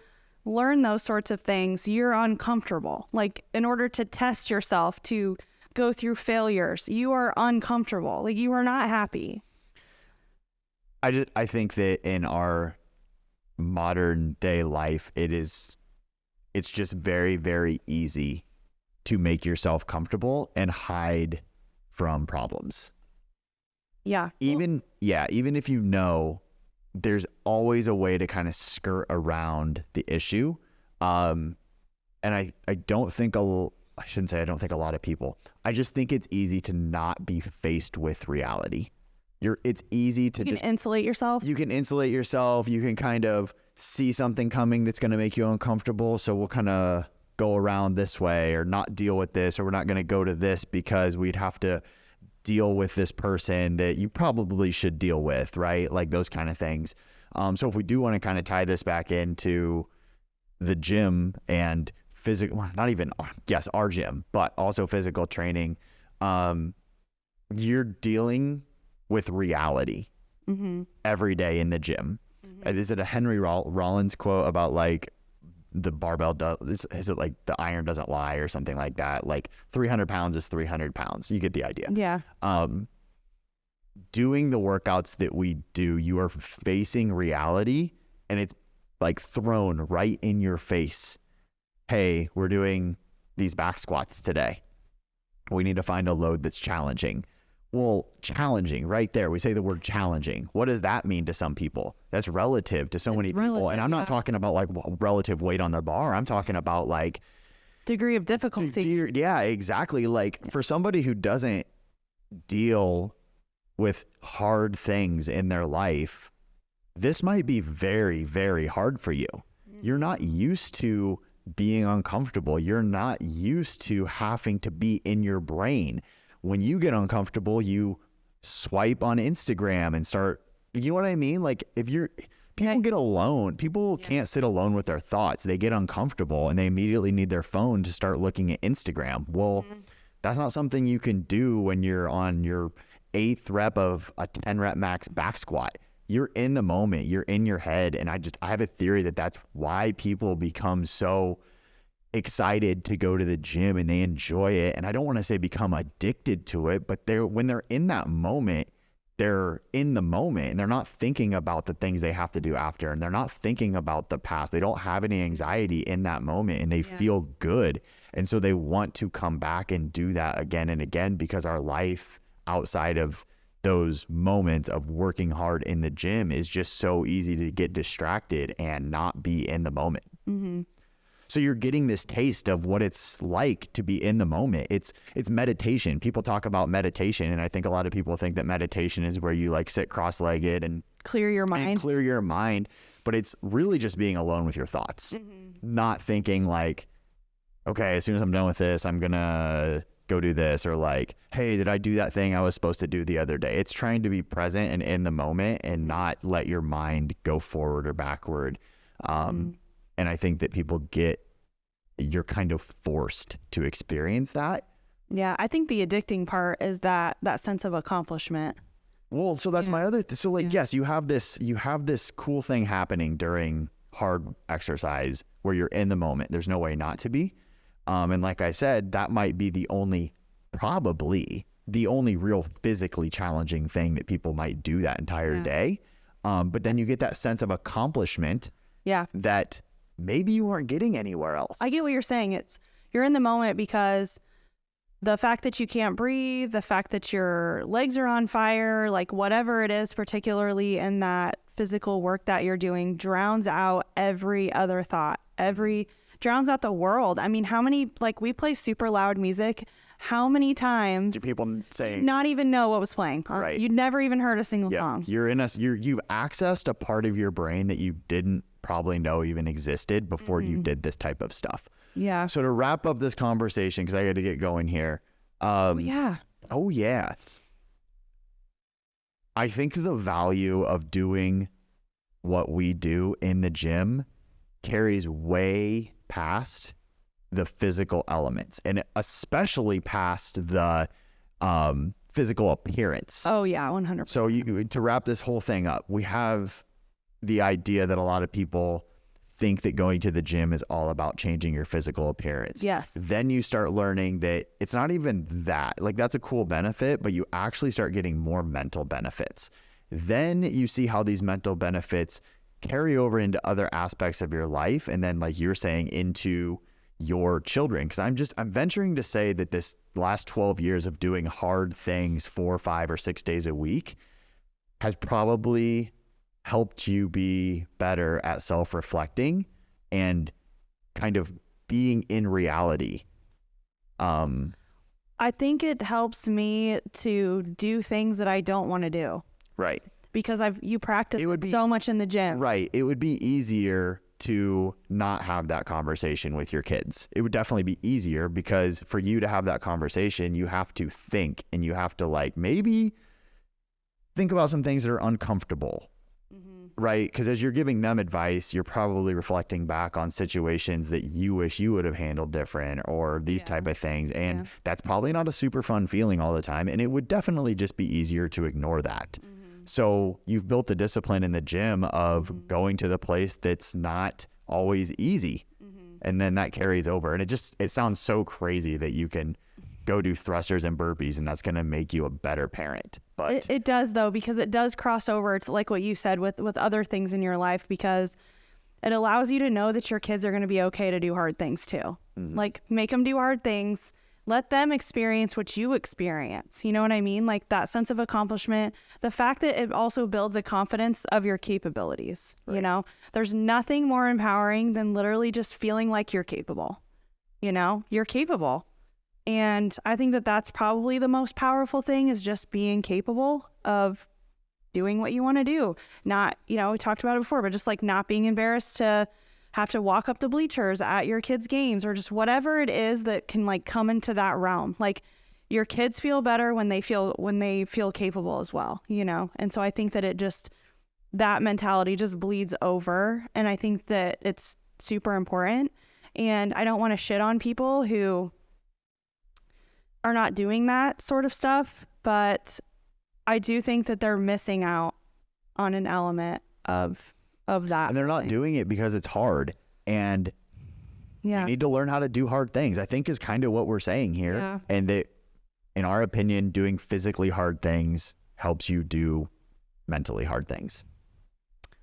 learn those sorts of things, you're uncomfortable. Like, in order to test yourself, to go through failures, you are uncomfortable. Like, you are not happy. I think that in our modern day life, it's just very, very easy to make yourself comfortable and hide from problems. Yeah. Even if you know, there's always a way to kind of skirt around the issue. And I don't think I shouldn't say I don't think a lot of people. I just think it's easy to not be faced with reality. It's easy to just insulate yourself. You can insulate yourself. You can kind of see something coming that's going to make you uncomfortable. So we'll kind of go around this way, or not deal with this, or we're not going to go to this because we'd have to deal with this person that you probably should deal with, right? Like those kind of things. So if we do want to kind of tie this back into the gym and physical, not even, yes, our gym, but also physical training, you're dealing with reality every day in the gym. Is it a Henry Rollins quote about like the barbell is it like the iron doesn't lie or something like that? Like 300 pounds is 300 pounds. You get the idea. Yeah. Doing the workouts that we do, you are facing reality, and it's like thrown right in your face. Hey, we're doing these back squats today. We need to find a load that's challenging. Well, challenging right there. We say the word challenging. What does that mean to some people? That's relative to so many people. And I'm not talking about like relative weight on the bar. I'm talking about like degree of difficulty. Yeah, exactly. Like for somebody who doesn't deal with hard things in their life, this might be very, very hard for you. You're not used to being uncomfortable. You're not used to having to be in your brain. when you get uncomfortable, you swipe on Instagram and start, you know what I mean? Like people get alone. People can't sit alone with their thoughts. They get uncomfortable and they immediately need their phone to start looking at Instagram. Well, that's not something you can do when you're on your 8th rep of a 10 rep max back squat. You're in the moment, you're in your head. And I have a theory that that's why people become so excited to go to the gym and they enjoy it. And I don't want to say become addicted to it, but when they're in that moment, they're in the moment and they're not thinking about the things they have to do after, and they're not thinking about the past. They don't have any anxiety in that moment and they feel good. And so they want to come back and do that again and again, because our life outside of those moments of working hard in the gym is just so easy to get distracted and not be in the moment. So you're getting this taste of what it's like to be in the moment. It's meditation. People talk about meditation, and I think a lot of people think that meditation is where you like sit cross-legged and clear your mind. But it's really just being alone with your thoughts, not thinking like, okay, as soon as I'm done with this, I'm gonna go do this, or like, hey, did I do that thing I was supposed to do the other day? It's trying to be present and in the moment and not let your mind go forward or backward. And I think that you're kind of forced to experience that. Yeah, I think the addicting part is that sense of accomplishment. Well, so that's my other so like yes, you have this cool thing happening during hard exercise where you're in the moment. There's no way not to be. And like I said, that might be probably the only real physically challenging thing that people might do that entire day. But then you get that sense of accomplishment that maybe you aren't getting anywhere else. I get what you're saying. You're in the moment because the fact that you can't breathe, the fact that your legs are on fire, like whatever it is, particularly in that physical work that you're doing, drowns out every other thought, drowns out the world. I mean, how many, like we play super loud music. How many times do people say not even know what was playing? Right. You'd never even heard a single song. You've accessed a part of your brain that you didn't probably know even existed before you did this type of stuff. Yeah. So to wrap up this conversation, because I got to get going here. Oh yeah. I think the value of doing what we do in the gym carries way past the physical elements, and especially past the physical appearance. Oh yeah, 100%. So to wrap this whole thing up, we have the idea that a lot of people think that going to the gym is all about changing your physical appearance. Yes. Then you start learning that it's not even that. Like that's a cool benefit, but you actually start getting more mental benefits. Then you see how these mental benefits carry over into other aspects of your life, and then like you're saying, into your children. Because I'm venturing to say that this last 12 years of doing hard things 4, 5, or 6 days a week has probably helped you be better at self-reflecting and kind of being in reality. I think it helps me to do things that I don't want to do. Right. Because you practice so much in the gym. Right. It would be easier to not have that conversation with your kids. It would definitely be easier, because for you to have that conversation, you have to think, and you have to like maybe think about some things that are uncomfortable. Right? Because as you're giving them advice, you're probably reflecting back on situations that you wish you would have handled different, or these type of things. And that's probably not a super fun feeling all the time. And it would definitely just be easier to ignore that. So you've built the discipline in the gym of going to the place that's not always easy. And then that carries over. And it sounds so crazy that you can go do thrusters and burpees and that's going to make you a better parent. But it does, though, because it does cross over to like what you said with other things in your life, because it allows you to know that your kids are going to be okay to do hard things too. Like make them do hard things. Let them experience what you experience. You know what I mean? Like that sense of accomplishment, the fact that it also builds a confidence of your capabilities. Right. You know, there's nothing more empowering than literally just feeling like you're capable. You know, you're capable. And I think that that's probably the most powerful thing, is just being capable of doing what you want to do. Not, you know, we talked about it before, but just like not being embarrassed to have to walk up the bleachers at your kids' games, or just whatever it is that can like come into that realm. Like your kids feel better when they feel capable as well, you know? And so I think that that mentality just bleeds over. And I think that it's super important. And I don't want to shit on people who are not doing that sort of stuff, but I do think that they're missing out on an element of that. And they're not doing it because it's hard. And you need to learn how to do hard things, I think is kind of what we're saying here. Yeah. And that, in our opinion, doing physically hard things helps you do mentally hard things.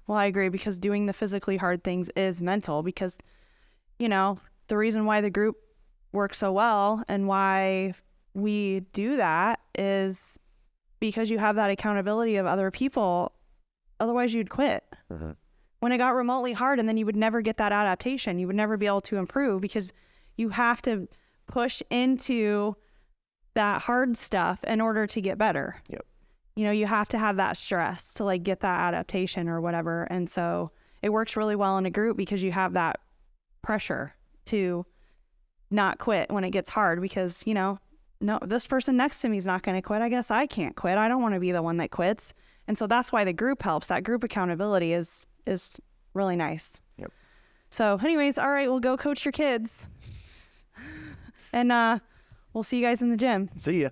Well, I agree, because doing the physically hard things is mental, because, you know, the reason why the group works so well and why we do that is because you have that accountability of other people. Otherwise, you'd quit. Mm-hmm. When it got remotely hard, and then you would never get that adaptation. You would never be able to improve, because you have to push into that hard stuff in order to get better. Yep. You know, you have to have that stress to like get that adaptation or whatever. And so it works really well in a group, because you have that pressure to not quit when it gets hard, because, you know, no, this person next to me is not going to quit. I guess I can't quit. I don't want to be the one that quits. And so that's why the group helps. That group accountability is really nice. Yep. So anyways, all right, well, go coach your kids. And we'll see you guys in the gym. See ya.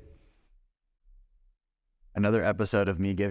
Another episode of me giving